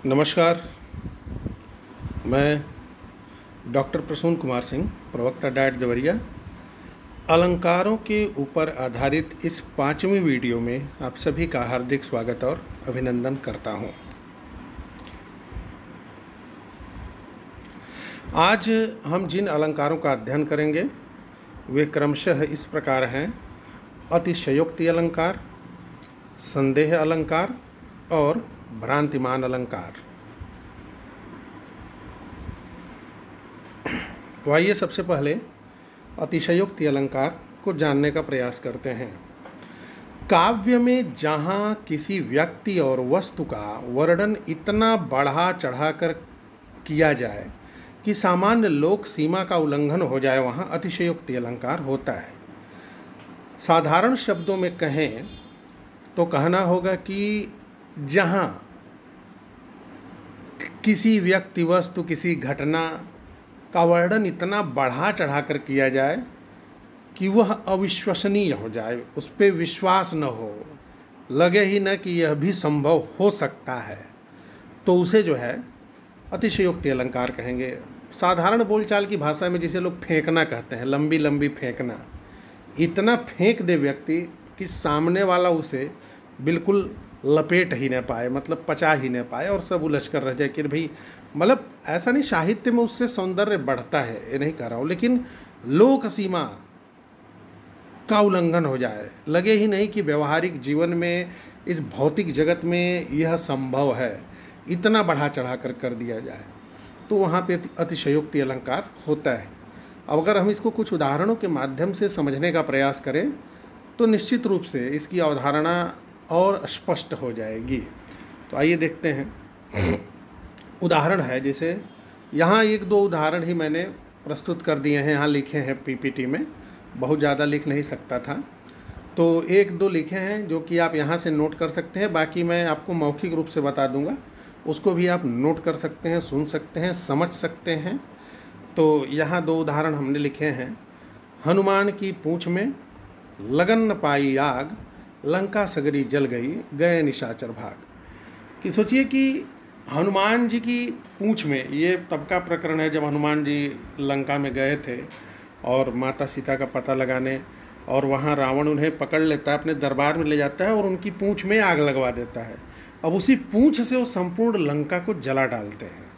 नमस्कार। मैं डॉक्टर प्रसून कुमार सिंह, प्रवक्ता डाइट देवरिया। अलंकारों के ऊपर आधारित इस 5वीं वीडियो में आप सभी का हार्दिक स्वागत और अभिनंदन करता हूं। आज हम जिन अलंकारों का अध्ययन करेंगे वे क्रमशः इस प्रकार हैं: अतिशयोक्ति अलंकार, संदेह अलंकार और भ्रांतिमान अलंकार। तो आइए सबसे पहले अतिशयोक्ति अलंकार को जानने का प्रयास करते हैं। काव्य में जहाँ किसी व्यक्ति और वस्तु का वर्णन इतना बढ़ा चढ़ाकर किया जाए कि सामान्य लोक सीमा का उल्लंघन हो जाए, वहाँ अतिशयोक्ति अलंकार होता है। साधारण शब्दों में कहें तो कहना होगा कि जहाँ किसी व्यक्ति, वस्तु, किसी घटना का वर्णन इतना बढ़ा चढ़ाकर किया जाए कि वह अविश्वसनीय हो जाए, उस पर विश्वास न हो, लगे ही न कि यह भी संभव हो सकता है, तो उसे जो है अतिशयोक्ति अलंकार कहेंगे। साधारण बोलचाल की भाषा में जिसे लोग फेंकना कहते हैं, लंबी लंबी फेंकना, इतना फेंक दे व्यक्ति कि सामने वाला उसे बिल्कुल लपेट ही न पाए, मतलब पचा ही न पाए और सब उलझ कर रह जाए कि भाई, मतलब ऐसा नहीं, साहित्य में उससे सौंदर्य बढ़ता है, ये नहीं कह रहा हूँ, लेकिन लोक सीमा का उल्लंघन हो जाए, लगे ही नहीं कि व्यवहारिक जीवन में, इस भौतिक जगत में यह संभव है, इतना बढ़ा चढ़ा कर दिया जाए, तो वहाँ पे अतिशयोक्ति अलंकार होता है। अब अगर हम इसको कुछ उदाहरणों के माध्यम से समझने का प्रयास करें तो निश्चित रूप से इसकी अवधारणा और स्पष्ट हो जाएगी। तो आइए देखते हैं। उदाहरण है, जैसे यहाँ एक दो उदाहरण ही मैंने प्रस्तुत कर दिए हैं, यहाँ लिखे हैं पीपीटी में, बहुत ज़्यादा लिख नहीं सकता था, तो एक दो लिखे हैं जो कि आप यहाँ से नोट कर सकते हैं। बाकी मैं आपको मौखिक रूप से बता दूँगा, उसको भी आप नोट कर सकते हैं, सुन सकते हैं, समझ सकते हैं। तो यहाँ दो उदाहरण हमने लिखे हैं। हनुमान की पूँछ में लगन न पाई आग, लंका सगरी जल गई, गए निशाचर भाग। कि सोचिए कि हनुमान जी की पूँछ में, ये तब का प्रकरण है जब हनुमान जी लंका में गए थे और माता सीता का पता लगाने, और वहाँ रावण उन्हें पकड़ लेता है, अपने दरबार में ले जाता है और उनकी पूँछ में आग लगवा देता है। अब उसी पूँछ से वो संपूर्ण लंका को जला डालते हैं।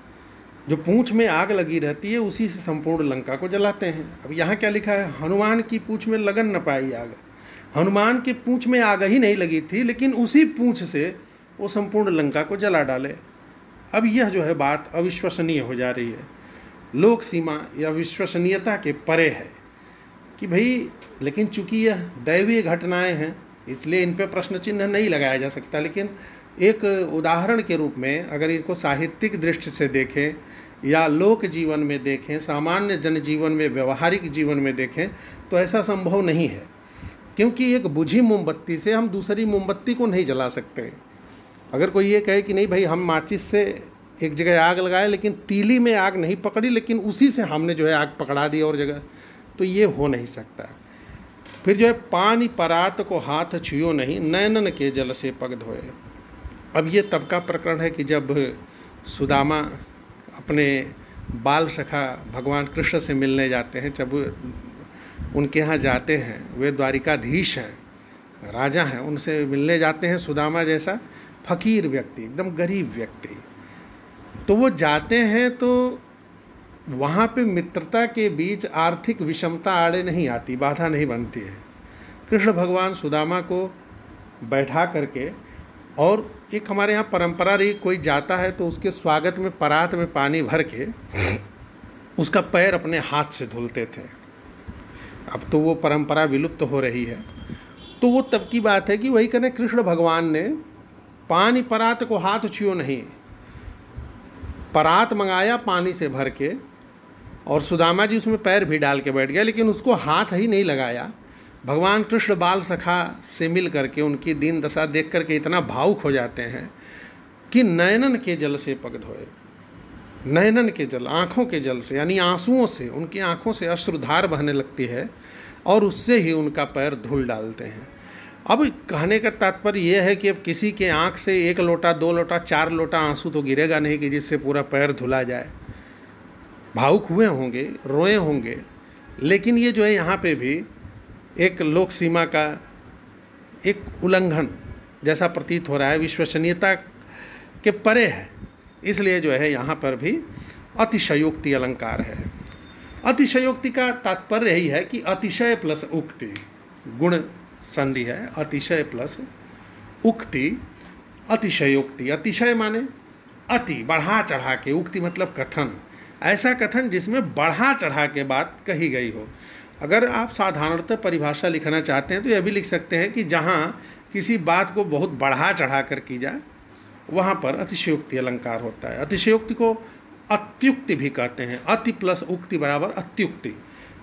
जो पूँछ में आग लगी रहती है उसी से संपूर्ण लंका को जलाते हैं। अब यहाँ क्या लिखा है? हनुमान की पूँछ में लगन न पाई आग। हनुमान की पूँछ में आग ही नहीं लगी थी, लेकिन उसी पूँछ से वो संपूर्ण लंका को जला डाले। अब यह जो है बात अविश्वसनीय हो जा रही है, लोक सीमा या विश्वसनीयता के परे है कि भाई, लेकिन चूंकि यह दैवीय घटनाएं हैं इसलिए इन पर प्रश्न चिन्ह नहीं लगाया जा सकता। लेकिन एक उदाहरण के रूप में अगर इनको साहित्यिक दृष्टि से देखें या लोक जीवन में देखें, सामान्य जनजीवन में, व्यवहारिक जीवन में देखें, तो ऐसा संभव नहीं है, क्योंकि एक बुझी मोमबत्ती से हम दूसरी मोमबत्ती को नहीं जला सकते। अगर कोई ये कहे कि नहीं भाई, हम माचिस से एक जगह आग लगाए लेकिन तीली में आग नहीं पकड़ी, लेकिन उसी से हमने जो है आग पकड़ा दी और जगह, तो ये हो नहीं सकता। फिर जो है, पानी परात को हाथ छुयो नहीं, नैनन के जल से पग धोए। अब ये तब का प्रकरण है कि जब सुदामा अपने बाल सखा भगवान कृष्ण से मिलने जाते हैं, जब उनके यहाँ जाते हैं, वे द्वारिकाधीश हैं, राजा हैं, उनसे मिलने जाते हैं, सुदामा जैसा फकीर व्यक्ति, एकदम गरीब व्यक्ति। तो वो जाते हैं तो वहाँ पे मित्रता के बीच आर्थिक विषमता आड़े नहीं आती, बाधा नहीं बनती है। कृष्ण भगवान सुदामा को बैठा करके, और एक हमारे यहाँ परंपरा रही, कोई जाता है तो उसके स्वागत में परात में पानी भर के उसका पैर अपने हाथ से धुलते थे। अब तो वो परंपरा विलुप्त हो रही है। तो वो तब की बात है कि वही कहने, कृष्ण भगवान ने पानी परात को हाथ छुओ नहीं, परात मंगाया पानी से भर के, और सुदामा जी उसमें पैर भी डाल के बैठ गया, लेकिन उसको हाथ ही नहीं लगाया। भगवान कृष्ण बाल सखा से मिल करके उनकी दीन दशा देख करके इतना भावुक हो जाते हैं कि नयनन के जल से पग धोए। नयनन के जल, आँखों के जल से, यानी आंसुओं से, उनकी आँखों से अश्रुधार बहने लगती है और उससे ही उनका पैर धुल डालते हैं। अब कहने का तात्पर्य यह है कि अब किसी के आंख से 1 लोटा 2 लोटा 4 लोटा आंसू तो गिरेगा नहीं कि जिससे पूरा पैर धुला जाए। भावुक हुए होंगे, रोए होंगे, लेकिन ये जो है यहाँ पे भी एक लोक सीमा का एक उल्लंघन जैसा प्रतीत हो रहा है, विश्वसनीयता के परे है। इसलिए जो है यहाँ पर भी अतिशयोक्ति अलंकार है। अतिशयोक्ति का तात्पर्य यही है कि अतिशय प्लस उक्ति, गुण संधि है, अतिशय प्लस उक्ति, अतिशयोक्ति। अतिशय माने अति, बढ़ा चढ़ा के, उक्ति मतलब कथन, ऐसा कथन जिसमें बढ़ा चढ़ा के बात कही गई हो। अगर आप साधारणतः परिभाषा लिखना चाहते हैं तो यह भी लिख सकते हैं कि जहाँ किसी बात को बहुत बढ़ा चढ़ा कर की जाए वहाँ पर अतिशयोक्ति अलंकार होता है। अतिशयोक्ति को अत्युक्ति भी कहते हैं। अति प्लस उक्ति बराबर अत्युक्ति,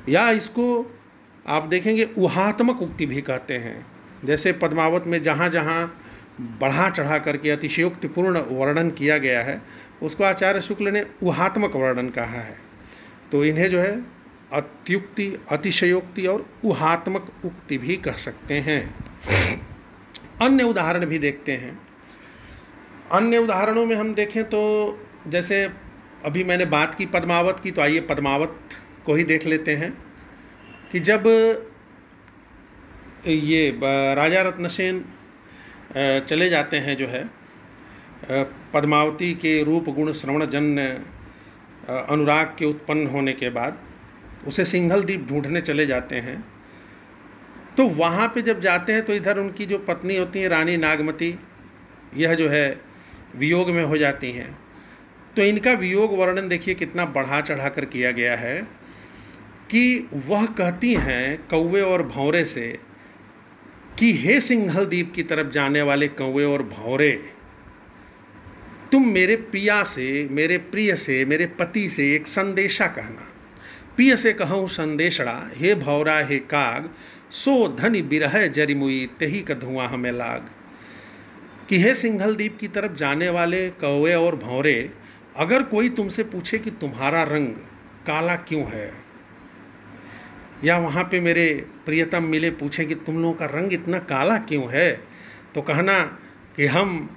या इसको आप देखेंगे ऊहात्मक उक्ति भी कहते हैं। जैसे पद्मावत में जहाँ जहाँ बढ़ा चढ़ा करके अतिशयोक्तिपूर्ण वर्णन किया गया है उसको आचार्य शुक्ल ने ऊहात्मक वर्णन कहा है। तो इन्हें जो है अत्युक्ति, अतिशयोक्ति और ऊहात्मक उक्ति भी कह सकते हैं। अन्य उदाहरण भी देखते हैं। अन्य उदाहरणों में हम देखें तो जैसे अभी मैंने बात की पद्मावत की, तो आइए पद्मावत को ही देख लेते हैं कि जब ये राजा रत्नसेन चले जाते हैं जो है पद्मावती के रूप गुण श्रवण जन्य अनुराग के उत्पन्न होने के बाद उसे सिंघल द्वीप ढूंढने चले जाते हैं, तो वहाँ पे जब जाते हैं तो इधर उनकी जो पत्नी होती है रानी नागमती, यह जो है वियोग में हो जाती हैं। तो इनका वियोग वर्णन देखिए कितना बढ़ा चढ़ा कर किया गया है कि वह कहती हैं कौवे और भंवरे से कि हे सिंघल द्वीप की तरफ जाने वाले कौवे और भंवरे, तुम मेरे प्रिया से, मेरे प्रिय से, मेरे पति से एक संदेशा कहना। प्रिय से कहूँ संदेशड़ा, हे भौरा हे काग, सो धनि बिरह जरिमुई तेही का धुआं हमें लाग। कि हे सिंघल द्वीप की तरफ जाने वाले कौवे और भंवरे, अगर कोई तुमसे पूछे कि तुम्हारा रंग काला क्यों है, या वहाँ पे मेरे प्रियतम मिले पूछें कि तुम लोगों का रंग इतना काला क्यों है, तो कहना कि हम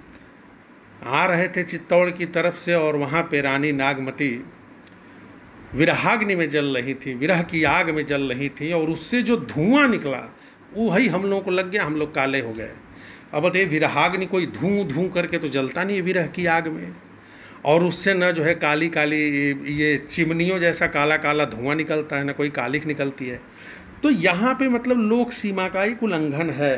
आ रहे थे चित्तौड़ की तरफ से और वहाँ पे रानी नागमती विरहाग्नि में जल रही थी, विरह की आग में जल रही थी, और उससे जो धुआं निकला वही हम लोगों को लग गया, हम लोग काले हो गए। अब बताइए विरहाग्नि कोई धूं धूं करके तो जलता नहीं है विरह की आग में, और उससे न जो है काली काली ये चिमनियों जैसा काला काला धुआं निकलता है, न कोई कालिख निकलती है। तो यहाँ पे मतलब लोक सीमा का एक उल्लंघन है।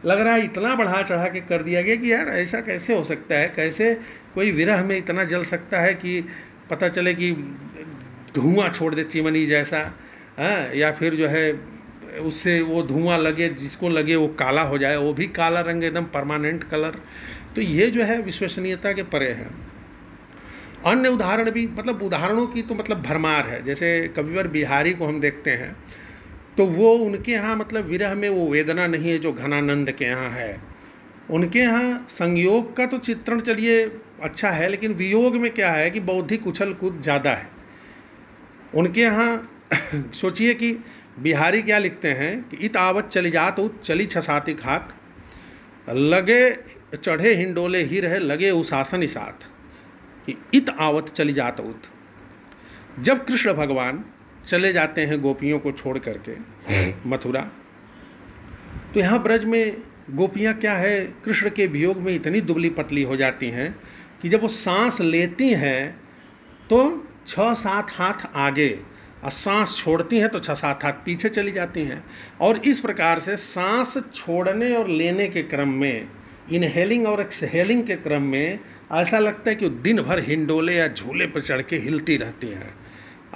लग रहा है इतना बढ़ा चढ़ा के कर दिया गया कि यार ऐसा कैसे हो सकता है, कैसे कोई विरह में इतना जल सकता है कि पता चले कि धुआं छोड़ दे चिमनी जैसा, हाँ, या फिर जो है उससे वो धुआं लगे, जिसको लगे वो काला हो जाए, वो भी काला रंग एकदम परमानेंट कलर। तो ये जो है विश्वसनीयता के परे है। अन्य उदाहरण भी, मतलब उदाहरणों की तो मतलब भरमार है। जैसे कविवर बिहारी को हम देखते हैं तो वो उनके यहाँ मतलब विरह में वो वेदना नहीं है जो घनानंद के यहाँ है। उनके यहाँ संयोग का तो चित्रण चलिए अच्छा है, लेकिन वियोग में क्या है कि बौद्धिक उछल कूद ज़्यादा है उनके यहाँ। सोचिए कि बिहारी क्या लिखते हैं कि इत आवत चली जात उत चली छसाती खात, लगे चढ़े हिंडोले ही रहे लगे उशासन इसात। कि इत आवत चली जात उत, जब कृष्ण भगवान चले जाते हैं गोपियों को छोड़ करके मथुरा, तो यहाँ ब्रज में गोपियाँ क्या है कृष्ण के वियोग में इतनी दुबली पतली हो जाती हैं कि जब वो सांस लेती हैं तो 6-7 हाथ आगे, और सांस छोड़ती हैं तो 6-7 हाथ पीछे चली जाती हैं। और इस प्रकार से सांस छोड़ने और लेने के क्रम में, इनहेलिंग और एक्सहेलिंग के क्रम में ऐसा लगता है कि वो दिन भर हिंडोले या झूले पर चढ़ के हिलती रहती हैं।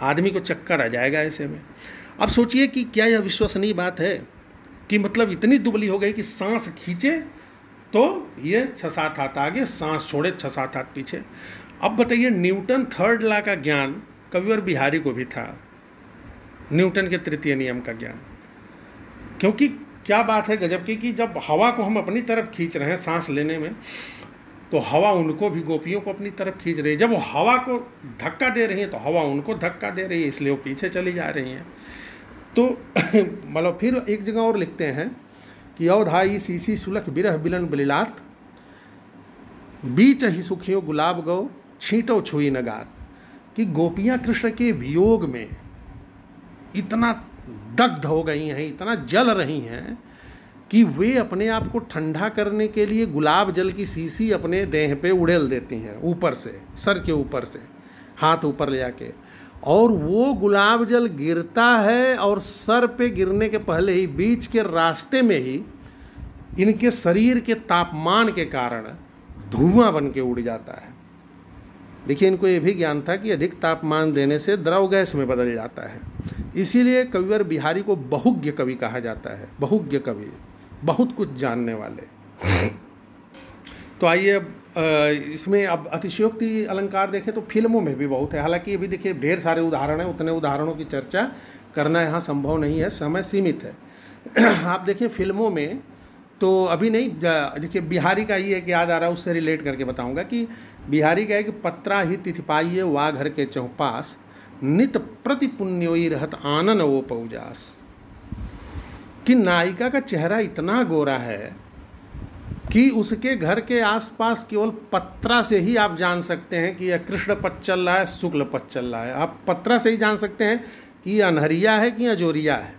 आदमी को चक्कर आ जाएगा ऐसे में। अब सोचिए कि क्या यह विश्वसनीय बात है कि मतलब इतनी दुबली हो गई कि सांस खींचे तो ये 6-7 हाथ आगे, सांस छोड़े 6-7 हाथ पीछे। अब बताइए न्यूटन थर्ड लॉ का ज्ञान कविवर बिहारी को भी था, न्यूटन के तृतीय नियम का ज्ञान। क्योंकि क्या बात है गजब की कि जब हवा को हम अपनी तरफ खींच रहे हैं सांस लेने में, तो हवा उनको भी, गोपियों को अपनी तरफ खींच रही है। जब वो हवा को धक्का दे रही है तो हवा उनको धक्का दे रही है, इसलिए वो पीछे चली जा रही हैं। तो मतलब फिर एक जगह और लिखते हैं कि अवधाई सीसी सुलख बिरह बिलन बलिलात, बीच ही सुखियो गुलाब गौ छींटो छुई नगात। कि गोपियाँ कृष्ण के वियोग में इतना दग्ध हो गई हैं, इतना जल रही हैं कि वे अपने आप को ठंडा करने के लिए गुलाब जल की शीशी अपने देह पे उड़ेल देती हैं, ऊपर से, सर के ऊपर से हाथ ऊपर ले जाके, और वो गुलाब जल गिरता है और सर पे गिरने के पहले ही बीच के रास्ते में ही इनके शरीर के तापमान के कारण धुआं बन के उड़ जाता है। देखिए, इनको ये भी ज्ञान था कि अधिक तापमान देने से द्रव गैस में बदल जाता है। इसीलिए कविवर बिहारी को बहुज्ञ कवि कहा जाता है। बहुज्ञ कवि, बहुत कुछ जानने वाले। तो आइए अब इसमें अब अतिशयोक्ति अलंकार देखें तो फिल्मों में भी बहुत है। हालांकि अभी देखिए ढेर सारे उदाहरण हैं, उतने उदाहरणों की चर्चा करना यहाँ संभव नहीं है, समय सीमित है। आप देखिए फिल्मों में तो अभी नहीं, देखिए बिहारी का ही एक याद आ रहा है, उससे रिलेट करके बताऊंगा कि बिहारी का है कि पत्रा ही तिथि पाइये वा घर के चौपास, नित प्रति पुण्योई रहत आनन वो पौजास। कि नायिका का चेहरा इतना गोरा है कि उसके घर के आसपास केवल पत्रा से ही आप जान सकते हैं कि यह कृष्ण पक्ष चल रहा है, शुक्ल पक्ष चल रहा है। आप पत्रा से ही जान सकते हैं कि यह अनहरिया है कि अजोरिया है।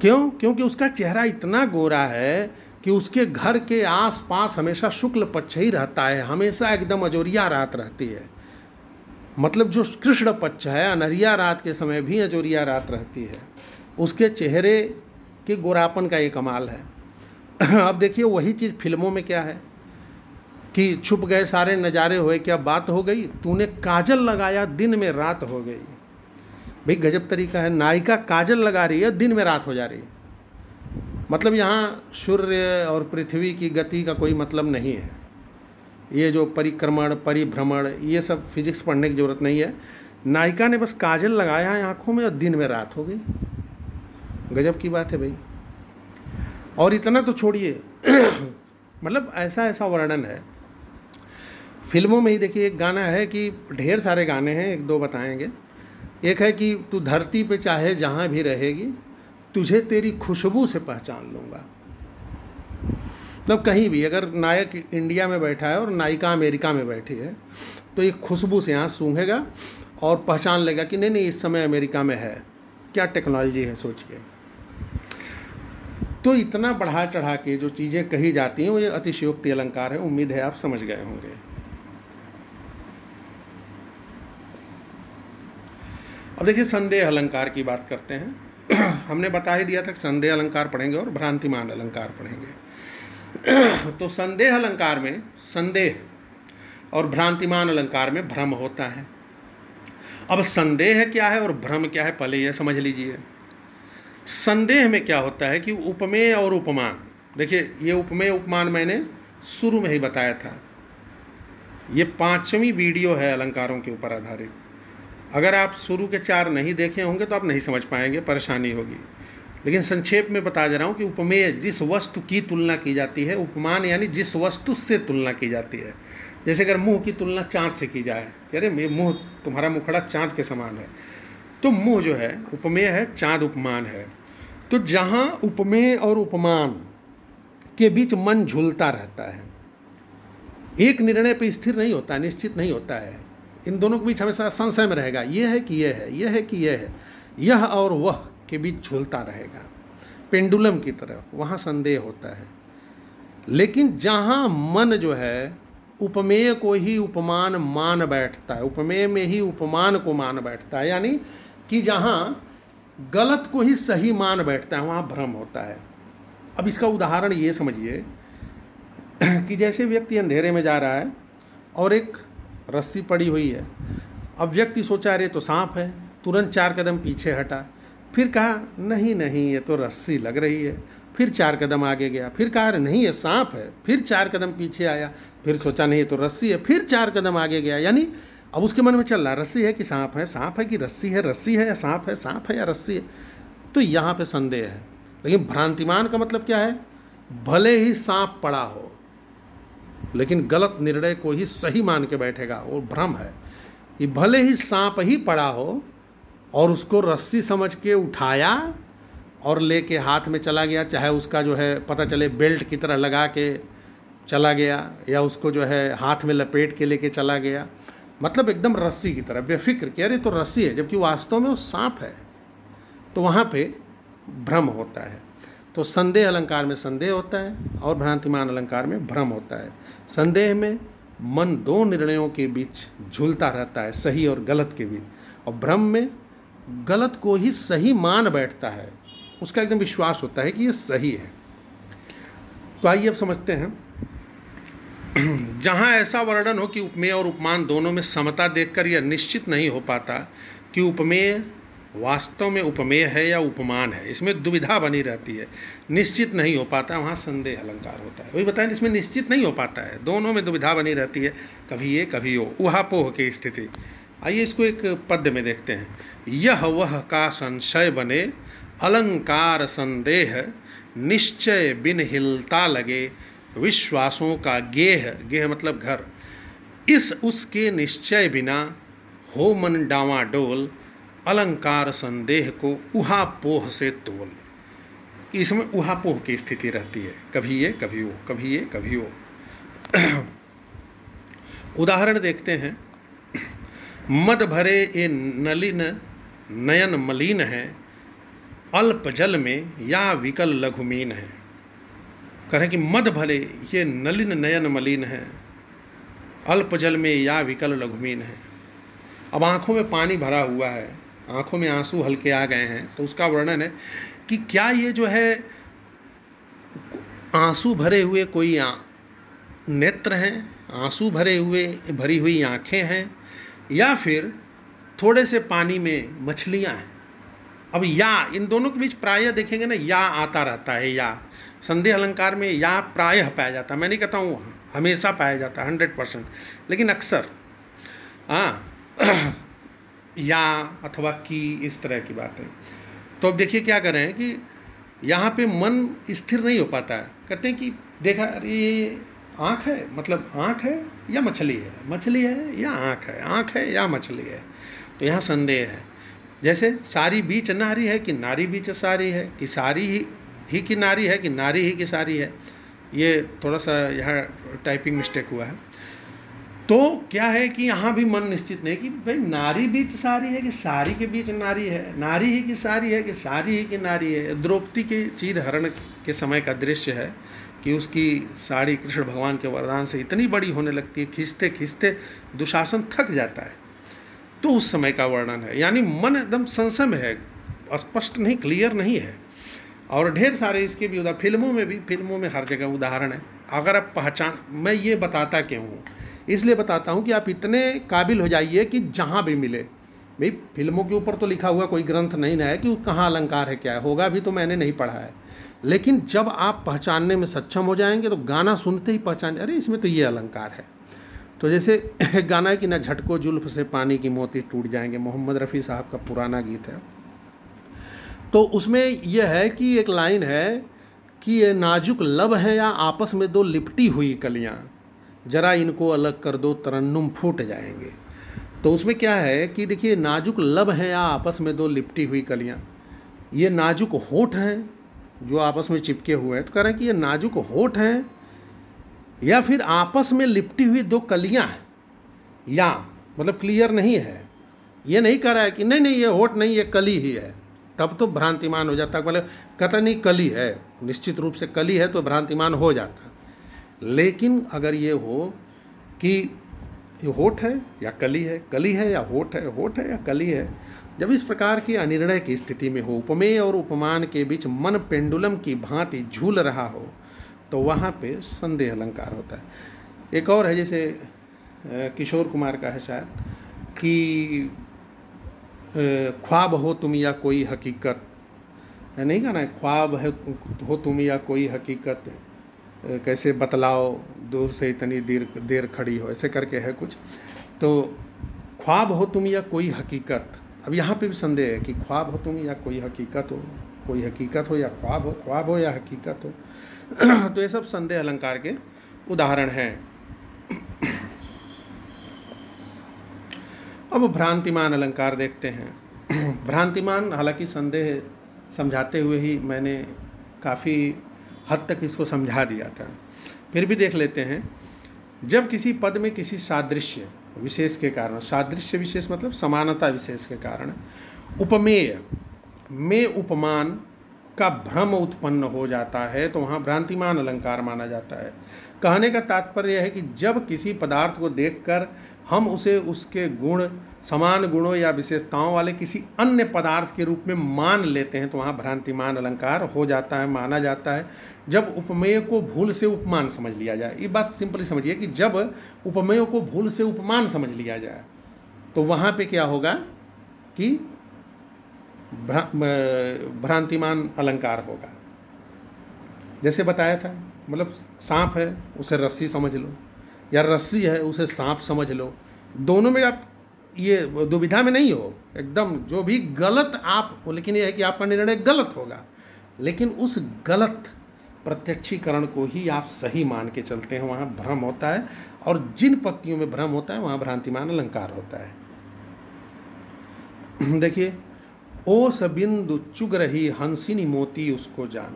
क्यों? क्योंकि उसका चेहरा इतना गोरा है कि उसके घर के आसपास हमेशा शुक्ल पक्ष ही रहता है, हमेशा एकदम अजोरिया रात रहती है। मतलब जो कृष्ण पक्ष है, अनहरिया रात के समय भी अजोरिया रात रहती है। उसके चेहरे के गोरापन का ये कमाल है। अब देखिए वही चीज़ फिल्मों में क्या है कि छुप गए सारे नज़ारे हुए, क्या बात हो गई, तूने काजल लगाया दिन में रात हो गई। भाई गजब तरीका है, नायिका काजल लगा रही है, दिन में रात हो जा रही है। मतलब यहाँ सूर्य और पृथ्वी की गति का कोई मतलब नहीं है। ये जो परिक्रमण, परिभ्रमण, ये सब फिजिक्स पढ़ने की ज़रूरत नहीं है। नायिका ने बस काजल लगाया है आँखों में और दिन में रात हो गई। गजब की बात है भाई। और इतना तो छोड़िए मतलब ऐसा ऐसा वर्णन है फिल्मों में ही। देखिए एक गाना है कि ढेर सारे गाने हैं, एक दो बताएंगे। एक है कि तू धरती पे चाहे जहाँ भी रहेगी, तुझे तेरी खुशबू से पहचान लूँगा। मतलब कहीं भी अगर नायक इंडिया में बैठा है और नायिका अमेरिका में बैठी है तो एक खुशबू से यहाँ सूंघेगा और पहचान लेगा कि नहीं नहीं इस समय अमेरिका में है। क्या टेक्नोलॉजी है सोचिए। तो इतना बढ़ा चढ़ा के जो चीज़ें कही जाती हैं वो ये अतिशयोक्ति अलंकार है। उम्मीद है आप समझ गए होंगे। अब देखिए संदेह अलंकार की बात करते हैं। हमने बता ही दिया था कि संदेह अलंकार पढ़ेंगे और भ्रांतिमान अलंकार पढ़ेंगे। तो संदेह अलंकार में संदेह और भ्रांतिमान अलंकार में भ्रम होता है। अब संदेह क्या है और भ्रम क्या है पहले यह समझ लीजिए। संदेह में क्या होता है कि उपमेय और उपमान, देखिए ये उपमेय उपमान मैंने शुरू में ही बताया था। ये 5वीं वीडियो है अलंकारों के ऊपर आधारित। अगर आप शुरू के 4 नहीं देखे होंगे तो आप नहीं समझ पाएंगे, परेशानी होगी। लेकिन संक्षेप में बता दे रहा हूँ कि उपमेय जिस वस्तु की तुलना की जाती है, उपमान यानी जिस वस्तु से तुलना की जाती है। जैसे अगर मुंह की तुलना चाँद से की जाए, अरे मुंह, तुम्हारा मुखड़ा चाँद के समान है, तो मुंह जो है उपमेय है, चाँद उपमान है। तो जहाँ उपमेय और उपमान के बीच मन झूलता रहता है, एक निर्णय पे स्थिर नहीं होता, निश्चित नहीं होता है, इन दोनों के बीच हमेशा संशय में रहेगा, यह है कि यह है, यह है कि यह है, यह और वह के बीच झूलता रहेगा पेंडुलम की तरह, वहाँ संदेह होता है। लेकिन जहाँ मन जो है उपमेय को ही उपमान मान बैठता है, उपमेय में ही उपमान को मान बैठता है, यानी कि जहाँ गलत को ही सही मान बैठता है, वहाँ भ्रम होता है। अब इसका उदाहरण ये समझिए कि जैसे व्यक्ति अंधेरे में जा रहा है और एक रस्सी पड़ी हुई है। अब व्यक्ति सोचा अरे तो सांप है, तुरंत 4 कदम पीछे हटा, फिर कहा नहीं नहीं ये तो रस्सी लग रही है, फिर 4 कदम आगे गया, फिर कहा नहीं ये सांप है, फिर 4 कदम पीछे आया, फिर सोचा नहीं ये तो रस्सी है, फिर 4 कदम आगे गया। यानी अब उसके मन में चल रहा रस्सी है कि सांप है, सांप है कि रस्सी है, रस्सी है या सांप है, सांप है या रस्सी है। तो यहाँ पे संदेह है। लेकिन भ्रांतिमान का मतलब क्या है? भले ही सांप पड़ा हो लेकिन गलत निर्णय को ही सही मान के बैठेगा, वो भ्रम है। कि भले ही सांप ही पड़ा हो और उसको रस्सी समझ के उठाया और लेके हाथ में चला गया, चाहे उसका जो है पता चले बेल्ट की तरह लगा के चला गया या उसको जो है हाथ में लपेट के लेके चला गया, मतलब एकदम रस्सी की तरह बेफिक्र कि अरे तो रस्सी है, जबकि वास्तव में वो सांप है। तो वहाँ पे भ्रम होता है। तो संदेह अलंकार में संदेह होता है और भ्रांतिमान अलंकार में भ्रम होता है। संदेह में मन दो निर्णयों के बीच झूलता रहता है, सही और गलत के बीच, और भ्रम में गलत को ही सही मान बैठता है, उसका एकदम विश्वास होता है कि ये सही है। तो आइए अब समझते हैं। जहाँ ऐसा वर्णन हो कि उपमेय और उपमान दोनों में समता देखकर यह निश्चित नहीं हो पाता कि उपमेय वास्तव में उपमेय है या उपमान है, इसमें दुविधा बनी रहती है, निश्चित नहीं हो पाता, वहाँ संदेह अलंकार होता है। वही बताएं, इसमें निश्चित नहीं हो पाता है, दोनों में दुविधा बनी रहती है, कभी ये कभी वो, उहापोह की स्थिति। आइए इसको एक पद्य में देखते हैं। यह वह का संशय बने अलंकार संदेह, निश्चय बिन हिलता लगे विश्वासों का गेह, गेह मतलब घर, इस उसके निश्चय बिना हो मन डावाडोल, अलंकार संदेह को उहापोह से तोल। इसमें उहापोह की स्थिति रहती है, कभी ये कभी वो, कभी ये कभी वो। उदाहरण देखते हैं। मद भरे ये नलिन नयन मलिन है, अल्प जल में या विकल लघुमीन है। कहें कि मद भरे ये नलिन नयन मलिन है, अल्प जल में या विकल लघुमीन है। अब आंखों में पानी भरा हुआ है, आंखों में आंसू हल्के आ गए हैं, तो उसका वर्णन है कि क्या ये जो है आंसू भरे हुए कोई नेत्र हैं, आंसू भरी हुई आंखें हैं, या फिर थोड़े से पानी में मछलियां हैं। अब या, इन दोनों के बीच प्रायः देखेंगे ना, या आता रहता है। या संदेह अलंकार में या प्रायः पाया जाता है, मैं नहीं कहता हूँ हमेशा पाया जाता है 100%, लेकिन अक्सर या अथवा की, इस तरह की बात है। तो अब देखिए क्या कर रहे हैं कि यहाँ पे मन स्थिर नहीं हो पाता है। कहते हैं कि देखा, अरे ये आँख है, मतलब आँख है या मछली है, मछली है या आँख है, आँख है या मछली है। तो यहाँ संदेह है। जैसे सारी बीच नारी है कि नारी बीच सारी है, कि सारी ही की नारी है कि नारी ही की सारी है। ये थोड़ा सा यहाँ टाइपिंग मिस्टेक हुआ है। तो क्या है कि यहाँ भी मन निश्चित नहीं कि भाई नारी बीच सारी है कि सारी के बीच नारी है, नारी ही की सारी है कि सारी ही की नारी है। द्रौपदी के चीर हरण के समय का दृश्य है कि उसकी साड़ी कृष्ण भगवान के वरदान से इतनी बड़ी होने लगती है, खींचते खींचते दुशासन थक जाता है। तो उस समय का वर्णन है, यानी मन एकदम संशय में है, स्पष्ट नहीं, क्लियर नहीं है। और ढेर सारे इसके भी फिल्मों में हर जगह उदाहरण है। अगर आप पहचान, मैं ये बताता क्यों हूँ, इसलिए बताता हूँ कि आप इतने काबिल हो जाइए कि जहाँ भी मिले, भाई फिल्मों के ऊपर तो लिखा हुआ कोई ग्रंथ नहीं ना है कि कहाँ अलंकार है क्या है, होगा भी तो मैंने नहीं पढ़ा है। लेकिन जब आप पहचानने में सक्षम हो जाएंगे तो गाना सुनते ही पहचान, अरे इसमें तो ये अलंकार है। तो जैसे गाना है कि न झटको जुल्फ से पानी की मोती टूट जाएंगे, मोहम्मद रफ़ी साहब का पुराना गीत है। तो उसमें यह है कि एक लाइन है कि ये नाजुक लब हैं या आपस में दो लिपटी हुई कलियां, जरा इनको अलग कर दो तरन्नुम फूट जाएंगे। तो उसमें क्या है कि देखिए, नाजुक लब हैं या आपस में दो लिपटी हुई कलियां, ये नाजुक होठ हैं जो आपस में चिपके हुए हैं। तो कह रहे हैं कि ये नाजुक होठ हैं या फिर आपस में लिपटी हुई दो कलियां हैं, या मतलब क्लियर नहीं है। ये नहीं कह रहा है कि नहीं ये होठ नहीं, ये कली ही है, तब तो भ्रांतिमान हो जाता है। बोले कहता नहीं कली है, निश्चित रूप से कली है तो भ्रांतिमान हो जाता। लेकिन अगर ये हो कि ये होठ है या कली है, कली है या होठ है या कली है, जब इस प्रकार की अनिर्णय की स्थिति में हो, उपमेय और उपमान के बीच मन पेंडुलम की भांति झूल रहा हो, तो वहाँ पे संदेह अलंकार होता है। एक और है, जैसे किशोर कुमार का है शायद, कि ख्वाब हो तुम या कोई हकीकत, नहीं कहना है ख्वाब है हो तुम या कोई हकीकत, कैसे बतलाओ दूर से इतनी देर खड़ी हो, ऐसे करके है कुछ। तो ख्वाब हो तुम या कोई हकीकत, अब यहाँ पे भी संदेह है कि ख्वाब हो तुम या कोई हकीकत हो, कोई हकीकत हो या ख्वाब हो या हकीकत हो। तो ये सब संदेह अलंकार के उदाहरण हैं। अब भ्रांतिमान अलंकार देखते हैं। भ्रांतिमान, हालांकि संदेह समझाते हुए ही मैंने काफ़ी हद तक इसको समझा दिया था। फिर भी देख लेते हैं। जब किसी पद में किसी सादृश्य विशेष के कारण, सादृश्य विशेष मतलब समानता विशेष के कारण, उपमेय में उपमान का भ्रम उत्पन्न हो जाता है तो वहाँ भ्रांतिमान अलंकार माना जाता है। कहने का तात्पर्य है कि जब किसी पदार्थ को देखकर हम उसे उसके गुण, समान गुणों या विशेषताओं वाले किसी अन्य पदार्थ के रूप में मान लेते हैं तो वहाँ भ्रांतिमान अलंकार हो जाता है, माना जाता है। जब उपमेय को भूल से उपमान समझ लिया जाए, ये बात सिंपली समझिए कि जब उपमेय को भूल से उपमान समझ लिया जाए तो वहाँ पे क्या होगा कि भ्रांतिमान अलंकार होगा। जैसे बताया था, मतलब सांप है उसे रस्सी समझ लो, या रस्सी है उसे सांप समझ लो। दोनों में आप ये दुविधा में नहीं हो, एकदम जो भी गलत आप हो, लेकिन यह है कि आपका निर्णय गलत होगा, लेकिन उस गलत प्रत्यक्षीकरण को ही आप सही मान के चलते हैं, वहाँ भ्रम होता है। और जिन पंक्तियों में भ्रम होता है वहाँ भ्रांतिमान अलंकार होता है। देखिए, ओस बिंदु चुग रही हंसिनी मोती उसको जान।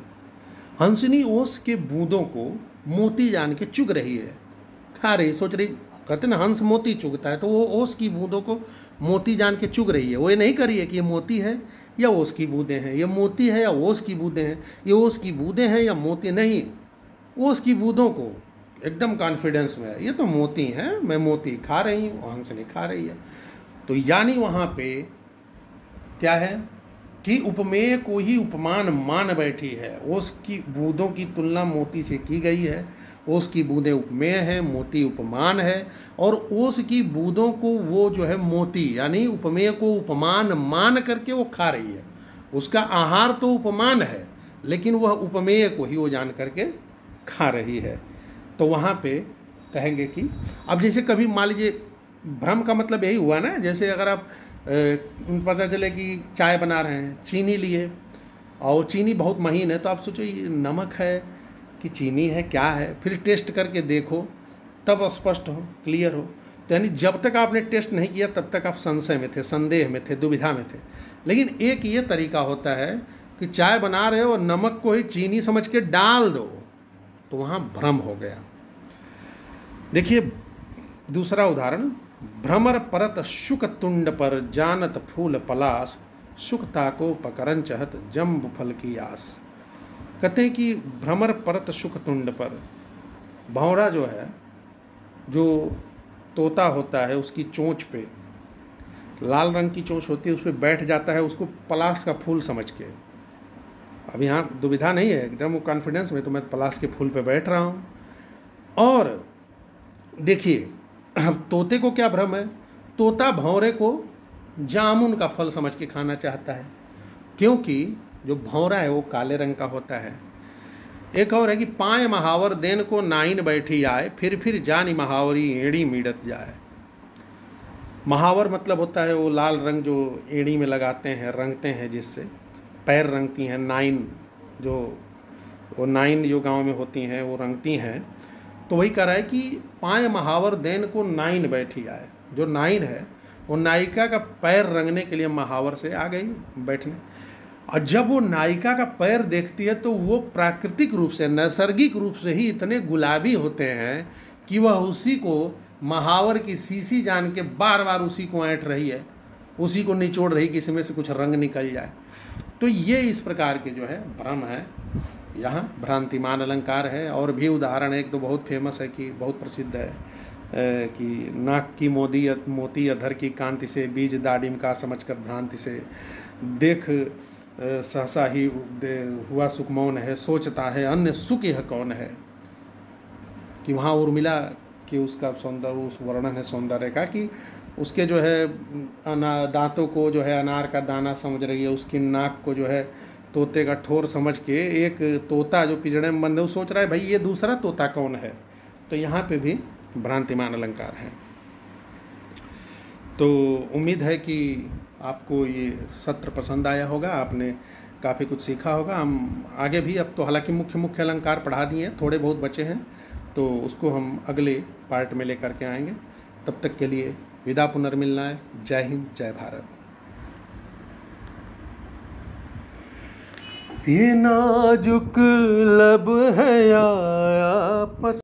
हंसिनी ओस के बूंदों को मोती जान के चुग रही है, खा रही, सोच रही, कहते ना हंस मोती चुगता है, तो वो ओस की बूंदों को मोती जान के चुग रही है। वो ये नहीं कर रही है कि ये मोती है या ओस की बूंदें हैं, ये मोती है या ओस की बूंदें हैं, ये ओस की बूंदें हैं या मोती, नहीं, ओस की बूंदों को एकदम कॉन्फिडेंस में है, ये तो मोती हैं, मैं मोती खा रही हूँ, हंसनी खा रही है। तो यानी वहाँ पे क्या है कि उपमेय को ही उपमान मान बैठी है। ओस की बूंदों की तुलना मोती से की गई है, ओस की बूंदें उपमेय हैं, मोती उपमान है, और ओस की बूंदों को वो जो है मोती यानी उपमेय को उपमान मान करके वो खा रही है। उसका आहार तो उपमान है, लेकिन वह उपमेय को ही वो जान करके खा रही है। तो वहाँ पे कहेंगे कि अब जैसे कभी मान लीजिए, भ्रम का मतलब यही हुआ ना, जैसे अगर आप पता चले कि चाय बना रहे हैं, चीनी लिए और चीनी बहुत महीन है, तो आप सोचो ये नमक है कि चीनी है, क्या है, फिर टेस्ट करके देखो तब स्पष्ट हो, क्लियर हो। तो यानी जब तक आपने टेस्ट नहीं किया तब तक आप संशय में थे, संदेह में थे, दुविधा में थे। लेकिन एक ये तरीका होता है कि चाय बना रहे हो और नमक को ही चीनी समझ के डाल दो, तो वहाँ भ्रम हो गया। देखिए दूसरा उदाहरण, भ्रमर परत शुक तुंड पर जानत फूल पलास, शुकता को पकड़न चहत जम्ब फल की आस। कहते हैं कि भ्रमर परत शुक तुंड पर, भौरा जो है, जो तोता होता है, उसकी चोंच पे लाल रंग की चोंच होती है, उस पर बैठ जाता है, उसको पलाश का फूल समझ के। अब यहाँ दुविधा नहीं है, एकदम कॉन्फिडेंस में, तो मैं पलाश के फूल पे बैठ रहा हूँ। और देखिए अब तोते को क्या भ्रम है, तोता भौरे को जामुन का फल समझ के खाना चाहता है, क्योंकि जो भौरा है वो काले रंग का होता है। एक और है कि पाए महावर देन को नाइन बैठी आए, फिर जानी महावरी एड़ी मीड़त जाए। महावर मतलब होता है वो लाल रंग जो एड़ी में लगाते हैं, रंगते हैं, जिससे पैर रंगती हैं। नाइन जो वो नाइन जो गांव में होती हैं वो रंगती हैं। तो वही कह रहा है कि पाए महावर देन को नाइन बैठी आए। जो नाइन है वो नायिका का पैर रंगने के लिए महावर से आ गई बैठने। और जब वो नायिका का पैर देखती है तो वो प्राकृतिक रूप से, नैसर्गिक रूप से ही इतने गुलाबी होते हैं कि वह उसी को महावर की सीसी जान के बार बार उसी को ऐंठ रही है, उसी को निचोड़ रही कि इसमें से कुछ रंग निकल जाए। तो ये इस प्रकार के जो है भ्रम है, यहाँ भ्रांतिमान अलंकार है। और भी उदाहरण एक तो बहुत फेमस है कि बहुत प्रसिद्ध है कि नाक की मोती अधर की कांति से, बीज दाडिम का समझकर भ्रांति से, देख सहसा ही हुआ सुख मौन है, सोचता है अन्य सुख यह कौन है। कि वहाँ उर्मिला कि उसका सौंदर्य, उस वर्णन है सौंदर्य का, कि उसके जो है दांतों को जो है अनार का दाना समझ रही है, उसकी नाक को जो है तोते का ठोर समझ के, एक तोता जो पिंजड़े में बंद है वो सोच रहा है भाई ये दूसरा तोता कौन है। तो यहाँ पे भी भ्रांतिमान अलंकार है। तो उम्मीद है कि आपको ये सत्र पसंद आया होगा, आपने काफ़ी कुछ सीखा होगा। हम आगे भी, अब तो हालांकि मुख्य अलंकार पढ़ा दिए हैं, थोड़े बहुत बचे हैं, तो उसको हम अगले पार्ट में लेकर के आएंगे। तब तक के लिए विदा, पुनर्मिलना है। जय हिंद, जय भारत। ये नाजुक लब है आपस